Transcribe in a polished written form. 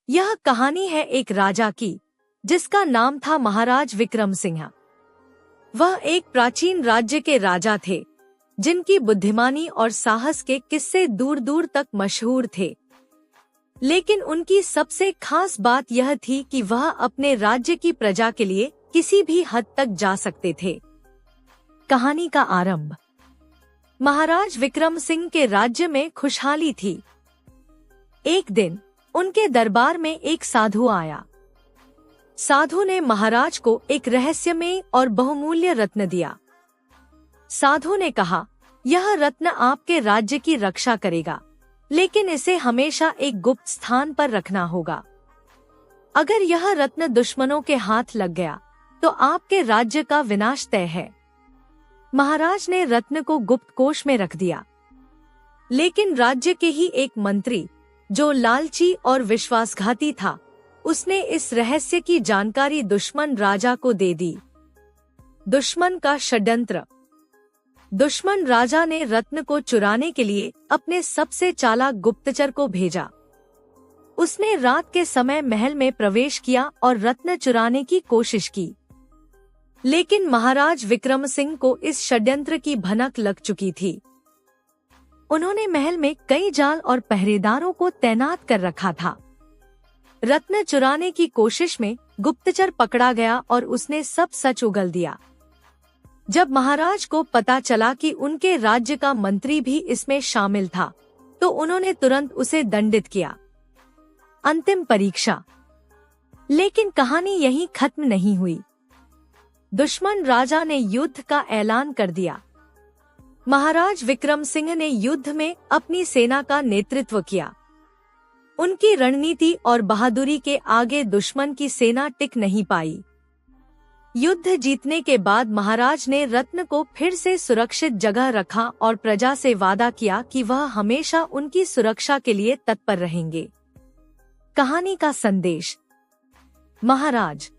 यह कहानी है एक राजा की, जिसका नाम था महाराज विक्रम सिंह। वह एक प्राचीन राज्य के राजा थे, जिनकी बुद्धिमानी और साहस के किस्से दूर दूर तक मशहूर थे। लेकिन उनकी सबसे खास बात यह थी कि वह अपने राज्य की प्रजा के लिए किसी भी हद तक जा सकते थे। कहानी का आरंभ। महाराज विक्रम सिंह के राज्य में खुशहाली थी। एक दिन उनके दरबार में एक साधु आया। साधु ने महाराज को एक रहस्यमय और बहुमूल्य रत्न दिया। साधु ने कहा, यह रत्न आपके राज्य की रक्षा करेगा, लेकिन इसे हमेशा एक गुप्त स्थान पर रखना होगा। अगर यह रत्न दुश्मनों के हाथ लग गया तो आपके राज्य का विनाश तय है। महाराज ने रत्न को गुप्त कोष में रख दिया। लेकिन राज्य के ही एक मंत्री, जो लालची और विश्वासघाती था, उसने इस रहस्य की जानकारी दुश्मन राजा को दे दी। दुश्मन का षड्यंत्र। दुश्मन राजा ने रत्न को चुराने के लिए अपने सबसे चालाक गुप्तचर को भेजा। उसने रात के समय महल में प्रवेश किया और रत्न चुराने की कोशिश की। लेकिन महाराज विक्रम सिंह को इस षड्यंत्र की भनक लग चुकी थी। उन्होंने महल में कई जाल और पहरेदारों को तैनात कर रखा था। रत्न चुराने की कोशिश में गुप्तचर पकड़ा गया और उसने सब सच उगल दिया। जब महाराज को पता चला कि उनके राज्य का मंत्री भी इसमें शामिल था, तो उन्होंने तुरंत उसे दंडित किया। अंतिम परीक्षा। लेकिन कहानी यहीं खत्म नहीं हुई। दुश्मन राजा ने युद्ध का ऐलान कर दिया। महाराज विक्रम सिंह ने युद्ध में अपनी सेना का नेतृत्व किया। उनकी रणनीति और बहादुरी के आगे दुश्मन की सेना टिक नहीं पाई। युद्ध जीतने के बाद महाराज ने रत्न को फिर से सुरक्षित जगह रखा और प्रजा से वादा किया कि वह हमेशा उनकी सुरक्षा के लिए तत्पर रहेंगे। कहानी का संदेश। महाराज